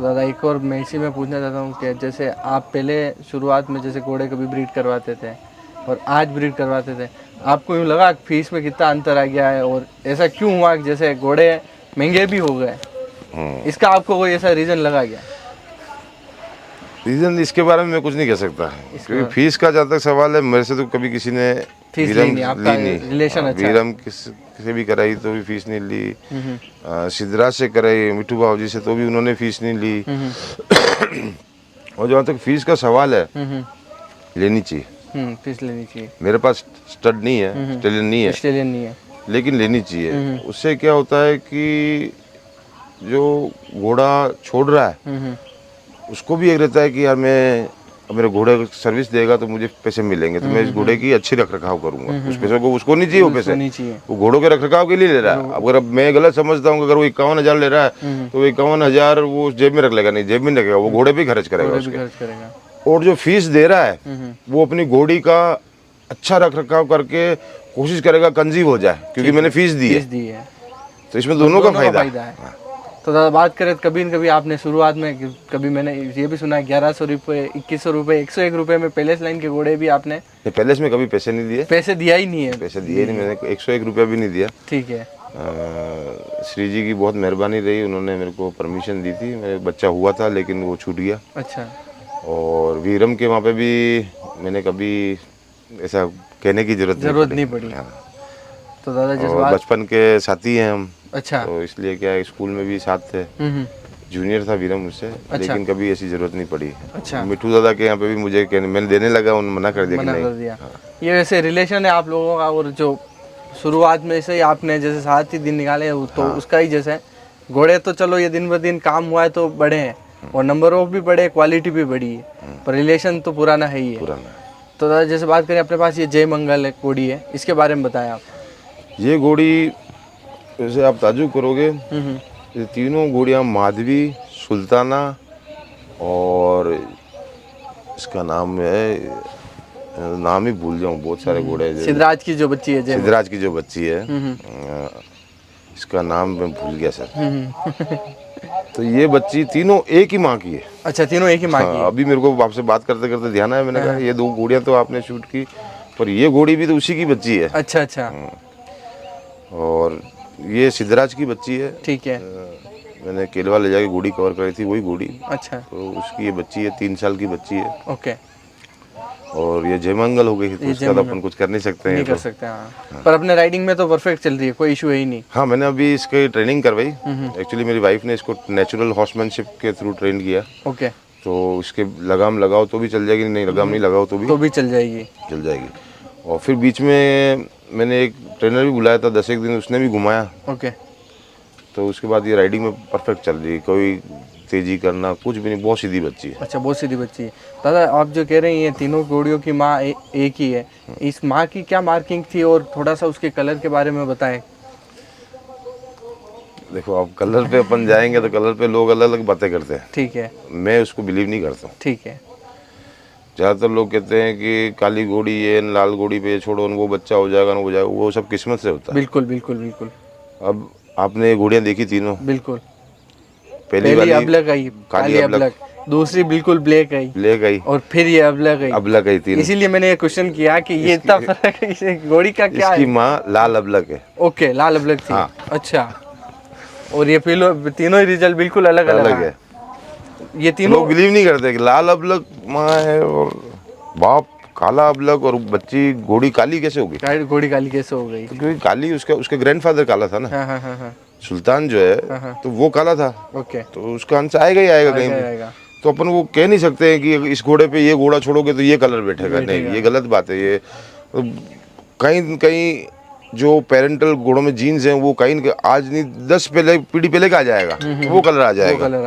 दादा एक और मैं इसी में पूछना चाहता हूँ कि जैसे आप पहले शुरुआत में जैसे घोड़े कभी ब्रीड करवाते थे और आज ब्रीड करवाते थे, आपको यूँ लगा कि फीस में कितना अंतर आ गया है और ऐसा क्यों हुआ कि जैसे घोड़े महंगे भी हो गए, इसका आपको कोई ऐसा रीज़न लगा क्या? रीज़न इसके बारे में मैं कुछ नहीं कह सकता, क्योंकि इसका फीस का जहाँ तक सवाल है, मेरे से तो कभी किसी ने फीस ली वीरम नहीं, आपका ली नहीं। रिलेशन अच्छा है। वीरम किसी भी कराई तो भी फीस नहीं ली। सिद्धराज से कराई मिठू बाबू जी से तो भी उन्होंने फीस नहीं ली। और जहाँ तक फीस का सवाल है, लेनी चाहिए। फीस लेनी चाहिए। मेरे पास स्टड नहीं है, स्टेलियन नहीं है, ऑस्ट्रेलियन नहीं है। लेकिन लेनी चाहिए। उससे क्या होता है कि जो घोड़ा छोड़ रहा है उसको भी एक रहता है कि यार मैं अब मेरे घोड़े को सर्विस देगा तो मुझे पैसे मिलेंगे, तो मैं इस घोड़े की अच्छी रख रखाव करूंगा। उस पैसे को उसको नहीं चाहिए, वो पैसे नहीं चाहिए। वो घोड़ों के रख रखाव के लिए ले रहा है। अगर अब मैं गलत समझता हूँ, अगर वो 51,000 ले रहा है तो 51,000 वो जेब में रख लेगा, नहीं जेब में नहीं रखेगा, वो घोड़े पे खर्च करेगा घोड़े भी उसके। खर्च करेगा। और जो फीस दे रहा है वो अपनी घोड़ी का अच्छा रख रखाव करके कोशिश करेगा कंजीव हो जाए, क्योंकि मैंने फीस दी है। तो इसमें दोनों का फायदा है। तो दादा बात करें कभी न कभी आपने शुरुआत में, कभी मैंने ये भी सुना है 1100 रुपये, 2100 रुपये, 101 रुपये में पैलेस लाइन के घोड़े भी आपने? पैलेस में कभी पैसे नहीं दिए, पैसे दिया ही नहीं है। पैसे दिए नहीं मैंने, 101 रुपया भी नहीं दिया। ठीक है। श्री जी की बहुत मेहरबानी रही, उन्होंने मेरे को परमिशन दी थी। मेरे बच्चा हुआ था लेकिन वो छूट गया। अच्छा। और वीरम के वहाँ पे भी मैंने कभी ऐसा कहने की जरूरत नहीं पड़ी। तो दादा जिस और बात, बचपन के साथी हैं हम। अच्छा। तो इसलिए क्या है, स्कूल में भी साथ थे। जूनियर था वीरम मुझसे। अच्छा। लेकिन कभी ऐसी जरूरत नहीं पड़ी। अच्छा। मिठू दादा के यहाँ पे भी मुझे मैंने देने लगा, उन्होंने मना कर दिया कि नहीं। हाँ। ये वैसे रिलेशन है आप लोगों का, और जो शुरुआत में से ही आपने जैसे 7 ही दिन निकाले तो उसका ही जैसे घोड़े तो चलो ये दिन ब दिन काम हुआ है तो बड़े हैं और नंबर ऑफ भी बड़े, क्वालिटी भी बड़ी है, पर रिलेशन तो पुराना है ही है। तो दादा जैसे बात करें अपने पास ये जय मंगल घोड़ी है, इसके बारे में बताएं आप। ये घोड़ी वैसे आप ताजुब करोगे, ये तीनों घोड़ियाँ माधवी, सुल्ताना और इसका नाम है, नाम ही भूल जाऊँ, बहुत सारे घोड़े। सिद्धराज की जो बच्ची है, सिद्धराज की जो बच्ची है, इसका नाम मैं भूल गया सर। तो ये बच्ची तीनों एक ही माँ की है। अच्छा, तीनों एक ही माँ की है। अभी मेरे को आपसे बात करते करते ध्यान आया, मैंने कहा ये 2 घोड़ियाँ तो आपने शूट की, पर ये घोड़ी भी तो उसी की बच्ची है। अच्छा अच्छा। और ये सिद्धराज की बच्ची है। ठीक है। मैंने केलवा ले जाके घोड़ी कवर करी थी, वही घोड़ी। अच्छा। तो उसकी ये बच्ची है, 3 साल की बच्ची है। ओके। और ये जयमंगल हो गई, तो उसका तो अपन कुछ कर नहीं सकते हैं। नहीं कर सकते, हाँ। पर अपने राइडिंग में तो परफेक्ट चल रही है, कोई इशू है ही नहीं। हाँ, मैंने अभी इसकी ट्रेनिंग करवाई। एक्चुअली मेरी वाइफ ने इसको नेचुरल हॉर्समैनशिप के थ्रू ट्रेन किया। ओके। तो इसके लगाम लगाओ तो भी चल जाएगी, नहीं लगाम नहीं लगाओ तो भी चल जाएगी। और फिर बीच में मैंने एक ट्रेनर भी बुलाया था 10 एक दिन, उसने भी घुमाया। ओके। तो उसके बाद ये राइडिंग में परफेक्ट चल रही है, कोई तेजी करना कुछ भी नहीं, बहुत सीधी बच्ची है। अच्छा, बहुत सीधी बच्ची है। दादा आप जो कह रहे हैं ये तीनों घोड़ियों की माँ एक ही है, इस माँ की क्या मार्किंग थी और थोड़ा सा उसके कलर के बारे में बताएं। देखो, अब कलर पे अपन जाएंगे तो कलर पे लोग अलग अलग बातें करते हैं। ठीक है। मैं उसको बिलीव नहीं करता हूँ। ठीक है। ज़्यादातर लोग कहते हैं कि काली घोड़ी ये लाल घोड़ी पे छोड़ो, वो बच्चा हो जाएगा, वो जाएगा, वो सब किस्मत से होता है। बिल्कुल बिल्कुल बिल्कुल। अब आपने घोड़ियाँ देखी तीनों? बिल्कुल। पहली वाली अबलग आई, काली अबलग, दूसरी बिल्कुल ब्लैक आई, और फिर ये अबलग आई तीनों। इसीलिए मैंने ये क्वेश्चन किया कि ये इतना फर्क है, इस घोड़ी का क्या है? इसकी माँ लाल अबलग है। ओके, लाल अबलग थी। हाँ। अच्छा। और ये तीनों ही रिजल्ट बिल्कुल अलग है। ये तीनों लोग बिलीव नहीं करते कि लाल अबलग माँ है और बाप काला अबलग, और बच्ची घोड़ी काली कैसे हो गई? घोड़ी काली कैसे हो गई? क्योंकि काली उसके ग्रैंडफादर काला था ना। हाँ। सुल्तान जो है तो वो काला था। ओके। तो उसका अंश आएगा ही आएगा कहीं पे। तो अपन वो कह नहीं सकते हैं कि इस घोड़े पे ये घोड़ा छोड़ोगे तो ये कलर बैठेगा, नहीं, ये गलत बात है। ये तो कहीं जो पेरेंटल घोड़ों में जीन्स हैं वो कहीं आज नहीं 10 पीढ़ी पहले का आ जाएगा, वो कलर आ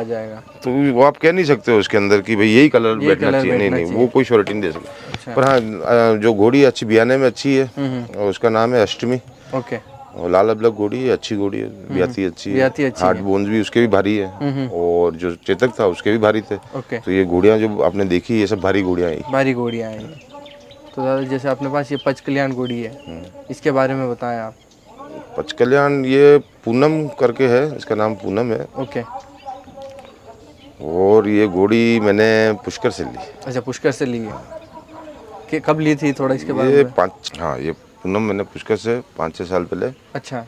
जाएगा। तो वो आप कह नहीं सकते हो उसके अंदर कि भाई यही कलर बैठना चाहिए, नहीं, वो कोई श्योरिटी नहीं दे सकते। अच्छा। पर हाँ, जो घोड़ी अच्छी बियाने में अच्छी है और उसका नाम है अष्टमी। ओके। और लाल अबलग घोड़ी है, अच्छी घोड़ी है, ब्याती अच्छी है, हार्ट बोन्स भी उसके भी भारी है, और जो चेतक था उसके भी भारी थे। तो ये घोड़ियाँ जो आपने देखी ये सब भारी घोड़ियाँ आई। तो दादा जैसे अपने पास ये पच कल्याण घोड़ी है, इसके बारे में बताएं आप। पच कल्याण ये पूनम करके है, इसका नाम पूनम है। ओके। और ये घोड़ी मैंने पुष्कर से ली। अच्छा, पुष्कर से ली है। कि कब ली थी, थोड़ा इसके बारे ये में? 5, हाँ ये पूनम मैंने पुष्कर से 5-6 साल पहले अच्छा,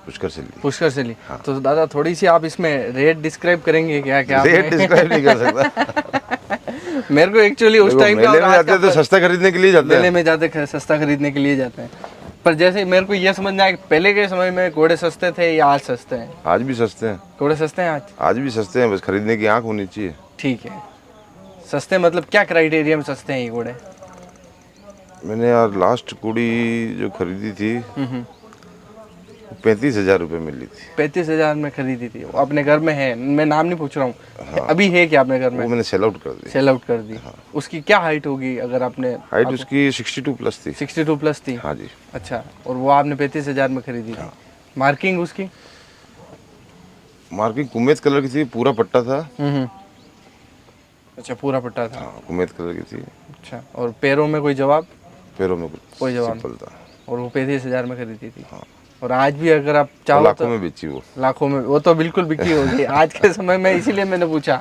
पुष्कर से ली। पुष्कर से ली। तो दादा थोड़ी सी आप इसमें रेट डिस्क्राइब करेंगे क्या? क्या रेट आपने डिस्क्राइब नहीं कर सकता। मेरे को एक्चुअली उस देखो, टाइम का मेले और में आज जाते का हैं तो सस्ता खरीदने के लिए जाते मेले हैं। में जाते सस्ता खरीदने के लिए जाते हैं। पर जैसे मेरे को ये समझना है कि पहले के समय में घोड़े सस्ते थे या आज सस्ते हैं? आज भी सस्ते हैं। घोड़े सस्ते हैं आज? आज भी सस्ते हैं, बस खरीदने की आंख होनी चाहिए। ठीक है। सस्ते मतलब क्या क्राइटेरिया में सस्ते हैं ये घोड़े? मैंने यार लास्ट घोड़ी जो खरीदी थी 35,000 रुपये में ली थी। 35,000 में खरीदी थी। वो अपने घर में है, मैं नाम नहीं पूछ रहा हूँ। अभी है क्या अपने घर में? वो मैंने सेल आउट कर दी। सेल आउट कर दी। उसकी क्या हाइट होगी अगर आपने? हाइट उसकी 62 प्लस थी। 62 प्लस थी। हाँ जी। अच्छा, और वो आपने 35,000 में खरीदी थी। मार्किंग उसकी? मार्किंग कुमेत कलर की थी, पूरा पट्टा था। अच्छा, पूरा पट्टा था। हाँ, कुमेत कलर की थी। अच्छा, और पैरों में कोई जवाब? पैरों में कोई जवाब सिंपल था। और वो 35,000 में खरीदी थी। और आज भी अगर आप चाहो लाखों तो में बेची वो। लाखों में, वो तो बिल्कुल बिक्री होगी आज के समय में। इसीलिए मैंने पूछा,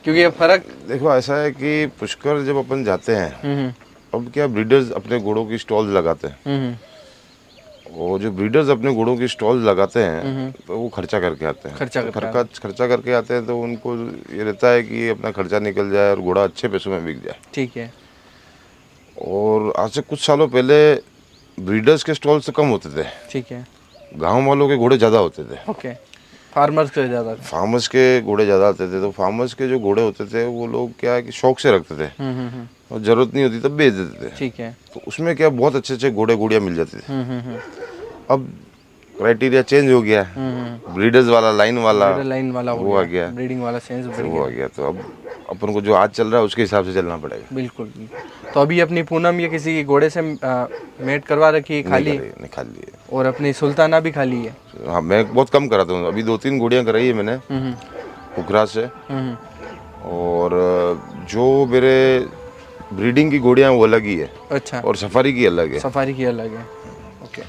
क्योंकि ये फर्क। देखो ऐसा है कि पुष्कर जब अपन जाते हैं, अब क्या ब्रीडर्स अपने घोड़ों की स्टॉल लगाते हैं, और जो ब्रीडर्स अपने घोड़ों की स्टॉल लगाते हैं तो वो खर्चा करके आते हैं। खर्चा करके आते हैं तो उनको ये रहता है कि अपना खर्चा निकल जाए और घोड़ा अच्छे पैसों में बिक जाए। ठीक है। और आज से कुछ सालों पहले ब्रीडर्स के स्टॉल से कम होते थे, ठीक है। गांव वालों के घोड़े ज़्यादा होते थे। ओके, फार्मर्स के ज़्यादा? फार्मर्स के घोड़े ज़्यादा आते थे। तो फार्मर्स के जो घोड़े होते थे वो लोग क्या है कि शौक से रखते थे, और ज़रूरत नहीं होती तब बेच देते थे। ठीक है। तो उसमें क्या बहुत अच्छे अच्छे घोड़े घोड़ियाँ मिल जाती थी। अब क्राइटेरिया चेंज हो गया, ब्रीडर्स वाला लाइन वाला वो आ गया, ब्रीडिंग वाला सेंस बढ़ वो गया। आ गया। तो अब अपन को जो आज चल रहा है उसके हिसाब से चलना पड़ेगा। बिल्कुल। तो अभी अपनी पूनम ये किसी घोड़े से मेट करवा रखी है, खाली? नहीं खाली है। और अपनी सुल्ताना भी खाली है? हाँ, मैं बहुत कम कराता हूँ। अभी 2-3 घोड़ियाँ कराई है मैंने पुकरा से। और जो मेरे ब्रीडिंग की घोड़ियाँ वो अलग ही है। अच्छा, और सफारी की अलग है। सफारी की अलग है। ओके।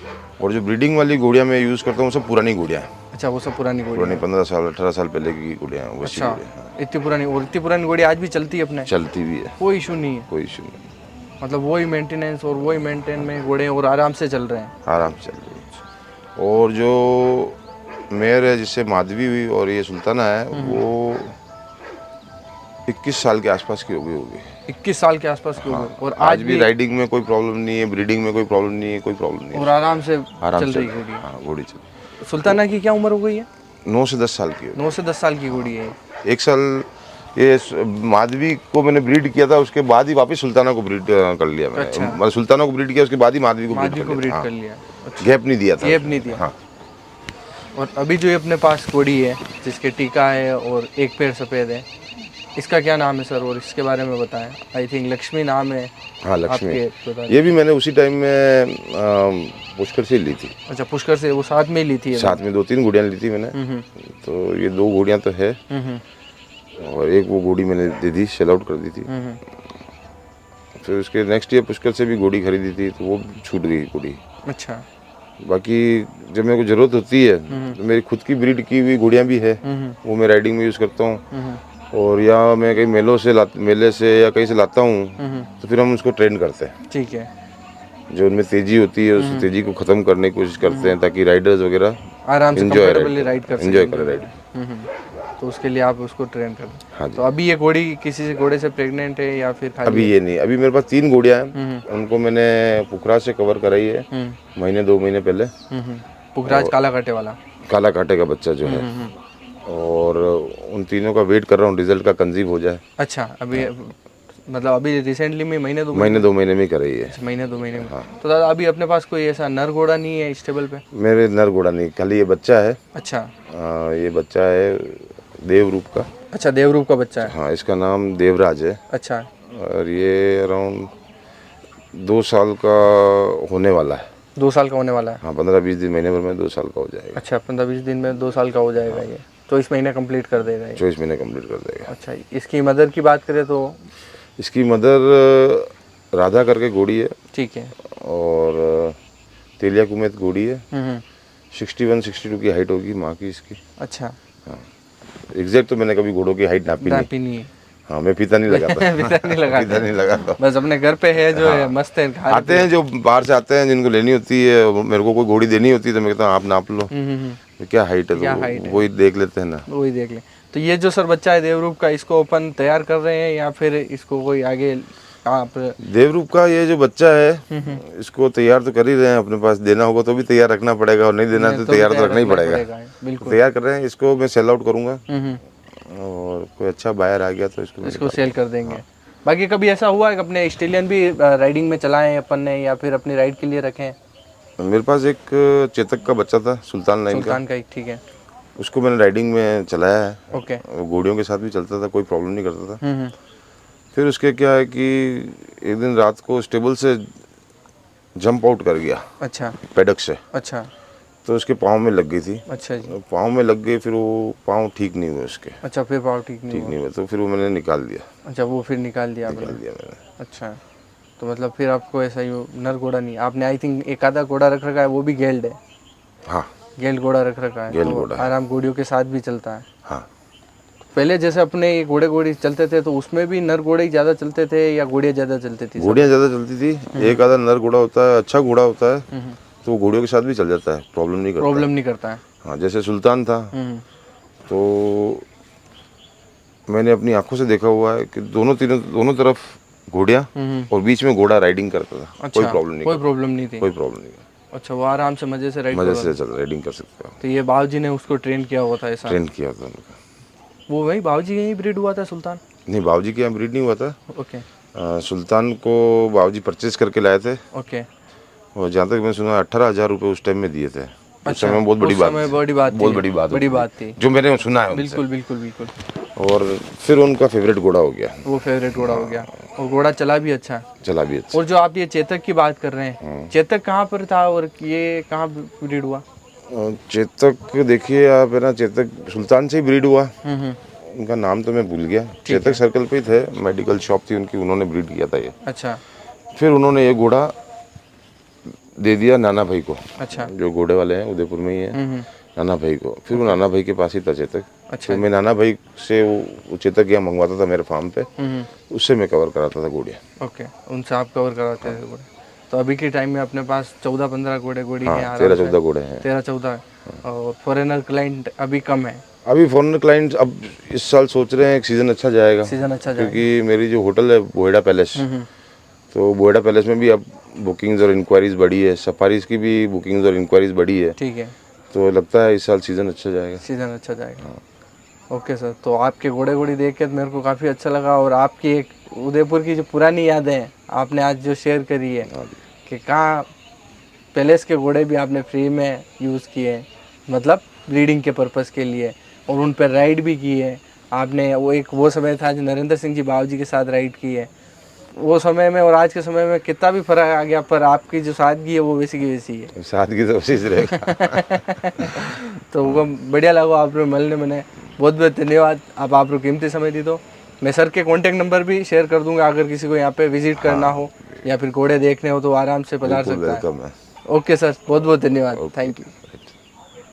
और जो ब्रीडिंग वाली घोड़ियाँ मैं यूज़ करता हूँ सब पुरानी घोड़ियाँ हैं। अच्छा, वो सब पुरानी घोड़ी? पुरानी 15 साल 18 साल पहले की घोड़ियाँ हैं। अच्छा, इतनी पुरानी? और इतनी पुरानी घोड़ी आज भी चलती है अपने? चलती भी है, कोई इशू नहीं है? कोई इशू नहीं। मतलब वही मेंटेनेंस और वही मेंटेन में घोड़े और आराम से चल रहे हैं? आराम से चल रही है। और जो मेयर है जिससे माधवी हुई और ये सुल्ताना है, वो 21 साल के आसपास की होगी। 21 साल के आसपास की होगी। और आज भी राइडिंग में कोई प्रॉब्लम नहीं है, ब्रीडिंग में कोई प्रॉब्लम नहीं है, कोई प्रॉब्लम नहीं है। और आराम से चल रही है। घोड़ी? हाँ, घोड़ी चल। सुल्ताना की क्या उम्र हो गई है? 9 से 10 साल की है। 9 से 10 साल की घोड़ी है। 1 साल ये माधवी को मैंने ब्रीड किया था, उसके बाद ही वापस सुल्ताना को ब्रीड कर लिया मैंने। अच्छा। मतलब सुल्ताना को ब्रीड किया, उसके बाद ही माधवी को ब्रीड कर लिया। गैप नहीं दिया था। गैप नहीं दिया। हाँ। और अभी जो ये अपने पास घोड़ी है जिसके टीका है और एक पैर सफ़ेद है, इसका क्या नाम है सर? और इसके बारे में बताएं। आई थिंक लक्ष्मी नाम है। हाँ, लक्ष्मी। आपके ये भी मैंने उसी टाइम में पुष्कर से ली थी। अच्छा, पुष्कर से वो साथ में ही ली थी? साथ में 2-3 घोड़ियाँ ली थी मैंने। तो ये 2 घोड़ियाँ तो है, और एक वो घोड़ी मैंने दे दी, सेल आउट कर दी थी। फिर उसके नेक्स्ट ईयर पुष्कर से भी घोड़ी खरीदी थी, तो वो छूट गई घोड़ी। अच्छा। बाकी जब मेरे को ज़रूरत होती है तो मेरी खुद की ब्रीड की हुई घोड़ियाँ भी है, वो मैं राइडिंग में यूज़ करता हूँ। और या मैं कहीं मेले से या कहीं से लाता हूँ तो फिर हम उसको ट्रेन करते हैं। ठीक है। जो उनमें तेज़ी होती है उस तेज़ी को ख़त्म करने की कोशिश करते हैं, ताकि राइडर्स वगैरह आराम से कंफर्टेबली राइड कर एंजॉय करें राइड। तो उसके लिए आप उसको ट्रेन कर। हाँ जी। तो अभी ये घोड़ी किसी से घोड़े से प्रेग्नेंट है या फिर खाली? अभी ये नहीं, अभी मेरे पास 3 घोड़ियाँ हैं। उनको मैंने पुकरा से कवर कराई है 2 महीने पहले। पुखराज काला काटे वाला? काला काटे का बच्चा जो है। और उन तीनों का वेट कर रहा हूँ रिजल्ट का कंसीव हो जाए। अच्छा, अभी मतलब अभी रिसेंटली में महीने 2 महीने में कराई है। महीने 2 महीने में। तो दादा अभी अपने पास कोई ऐसा नर घोड़ा नहीं है इस टेबल पे? मेरे नर घोड़ा नहीं, खाली ये बच्चा है। अच्छा। ये बच्चा है देवरूप का। अच्छा, देवरूप का बच्चा है? हाँ, इसका नाम देवराज है। अच्छा। और ये अराउंड 2 साल का होने वाला है। 2 साल का होने वाला है? हाँ, 15-20 दिन महीने भर में 2 साल का हो जाएगा। अच्छा, 15-20 दिन में 2 साल का हो जाएगा। ये 24 महीने कंप्लीट कर देगा ये? 24 महीने कंप्लीट कर देगा। अच्छा, इसकी मदर की बात करें तो? इसकी मदर राधा करके घोड़ी है। ठीक है। और तेलिया कुमेत घोड़ी है। 61-62 की हाइट होगी माँ की इसकी। अच्छा। हाँ। एग्जैक्ट तो मैंने कभी घोड़ों की हाइट नापी नहीं। नापी नहीं है। हाँ, मैं फीता नहीं लगाता। फीता नहीं लगाते। फीता नहीं लगाता। बस अपने घर पे है जो है, मस्त है, खा आते हैं जो बाहर से आते हैं, जिनको लेनी होती है, मेरे को कोई घोड़ी देनी होती है तो मैं कहता हूँ आप नाप लो तो क्या हाइट है, क्या तो height है। वही देख लेते हैं ना। वही देख ले। तो ये जो सर बच्चा है देवरूप का, इसको अपन तैयार कर रहे हैं या फिर इसको कोई आगे आप? देवरूप का ये जो बच्चा है इसको तैयार तो कर ही रहे हैं, अपने पास देना होगा तो भी तैयार रखना पड़ेगा, और नहीं देना तो तैयार तो रखना ही पड़ेगा। बिल्कुल तैयार कर रहे हैं, इसको मैं सेल आउट करूंगा हम्म। और कोई अच्छा बायर आ गया तो इसको सेल कर देंगे। बाकी कभी ऐसा हुआ है कि अपने ऑस्ट्रेलियन भी राइडिंग में चलाए हैं अपन ने, या फिर अपनी राइड के लिए रखे हैं? मेरे पास एक चेतक का बच्चा था, सुल्तान लाइन का, सुल्तान का, ठीक है। उसको मैंने राइडिंग में चलाया है। ओके। वो घोड़ियों के साथ भी चलता था, कोई प्रॉब्लम नहीं करता था। फिर उसके क्या है कि एक दिन रात को स्टेबल से जंप आउट कर गया। अच्छा। पैडक से। अच्छा। तो उसके पाँव में लग गई थी। अच्छा जी। पाँव में लग गई, फिर वो पाँव ठीक नहीं हुए उसके। अच्छा, फिर पाँव ठीक नहीं हुआ। हुआ तो फिर वो मैंने निकाल दिया। अच्छा, वो फिर निकाल दिया आपने? मैंने। अच्छा, तो मतलब फिर आपको ऐसा ही नर घोड़ा नहीं आपने, आई थिंक एक आधा घोड़ा रख रखा है, वो भी गेल्ड है? हाँ, गेल्ड घोड़ा रख रखा है। गेल्ड तो घोड़ा है। आराम घोड़ियों के साथ भी चलता है। हाँ। पहले जैसे अपने ये घोड़े घोड़ी चलते थे तो उसमें भी नर घोड़े ही ज़्यादा चलते थे या घोड़ियाँ ज़्यादा चलती थी? घोड़ियाँ ज़्यादा चलती थी। एक आधा नर घोड़ा होता है, अच्छा घोड़ा होता है, तो वो घोड़ियों के साथ भी चल जाता है, प्रॉब्लम नहीं करता। प्रॉब्लम नहीं करता है। हाँ, जैसे सुल्तान था तो मैंने अपनी आंखों से देखा हुआ है कि दोनों तरफ घोड़ियाँ और बीच में घोड़ा राइडिंग करता था। अच्छा, कोई प्रॉब्लम नहीं, कोई प्रॉब्लम नहीं थी। कोई प्रॉब्लम नहीं। अच्छा, वो आराम से मजे से मजे से चल राइडिंग कर सकते हो। तो ये बाबूजी ने उसको ट्रेन किया हुआ था ऐसा? ट्रेन किया था उनका। वो वही बाबूजी यहीं ब्रीड हुआ था सुल्तान? नहीं, बाबूजी के यहाँ ब्रीड नहीं हुआ था। ओके। सुल्तान को बाबूजी परचेज करके लाए थे। ओके। और जहाँ तक मैं सुना 18,000 रुपये उस टाइम में दिए थे। अच्छा, उस समय बहुत बड़ी उस बात समय थी। बहुत बड़ी बात थी जो मैंने सुना है उनसे। बिल्कुल बिल्कुल बिल्कुल। और फिर उनका फेवरेट घोड़ा हो गया। वो फेवरेट घोड़ा हो गया, और घोड़ा चला भी अच्छा। चला भी अच्छा। और जो आप ये चेतक की बात कर रहे हैं, चेतक कहाँ पर था और ये कहाँ ब्रीड हुआ? चेतक देखिए आप, है ना, चेतक सुल्तान से ही ब्रीड हुआ। उनका नाम तो मैं भूल गया। चेतक सर्कल पे ही थे, मेडिकल शॉप थी उनकी, उन्होंने ब्रीड किया था ये। अच्छा। फिर उन्होंने ये घोड़ा दे दिया नाना भाई को। अच्छा। जो घोड़े वाले हैं उदयपुर में ही है, नाना भाई को। फिर वो नाना भाई के पास ही था चेतक। अच्छा। फिर मैं नाना भाई से वो चेतक यहाँ मंगवाता था मेरे फार्म पे, उससे मैं कवर कराता था घोड़ियाँ। ओके, उनसे आप कवर कराते थे घोड़े। तो अभी के टाइम में अपने पास 14-15 घोड़ी हैं? 13-14 घोड़े हैं। 13-14। और फॉरेनर क्लाइंट अभी कम है? अभी फॉरेनर क्लाइंट्स अब इस साल सोच रहे हैं एक सीज़न अच्छा जाएगा। सीजन अच्छा जाएगा क्योंकि मेरी जो होटल है बोएडा पैलेस, तो बोएडा पैलेस में भी अब बुकिंग्स और इंक्वायरीज बढ़ी है। सफारीज की भी बुकिंग्स और इंक्वायरीज बढ़ी है। ठीक है। तो लगता है इस साल सीज़न अच्छा जाएगा। सीजन अच्छा जाएगा। ओके सर, तो आपके घोड़े देख के मेरे को काफ़ी अच्छा लगा, और आपकी एक उदयपुर की जो पुरानी यादें हैं आपने आज जो शेयर करी है कि कहाँ पैलेस के घोड़े भी आपने फ्री में यूज़ किए, मतलब ब्रीडिंग के पर्पज़ के लिए, और उन पर राइड भी की है आपने। वो समय था जो नरेंद्र सिंह जी बाबूजी के साथ राइड की है। वो समय में और आज के समय में कितना भी फर्क आ गया, पर आपकी जो सादगी है वो वैसी की वैसी है। सादगी तो कोशिश रहेगा। तो वो बढ़िया लगा आपने मिलने मैंने। बहुत बहुत धन्यवाद, आप कीमती समय दी। तो मैं सर के कॉन्टैक्ट नंबर भी शेयर कर दूंगा, अगर किसी को यहाँ पे विजिट करना हो या फिर घोड़े देखने हो तो आराम से पधार सकता है। ओके सर, बहुत बहुत धन्यवाद। Thank you.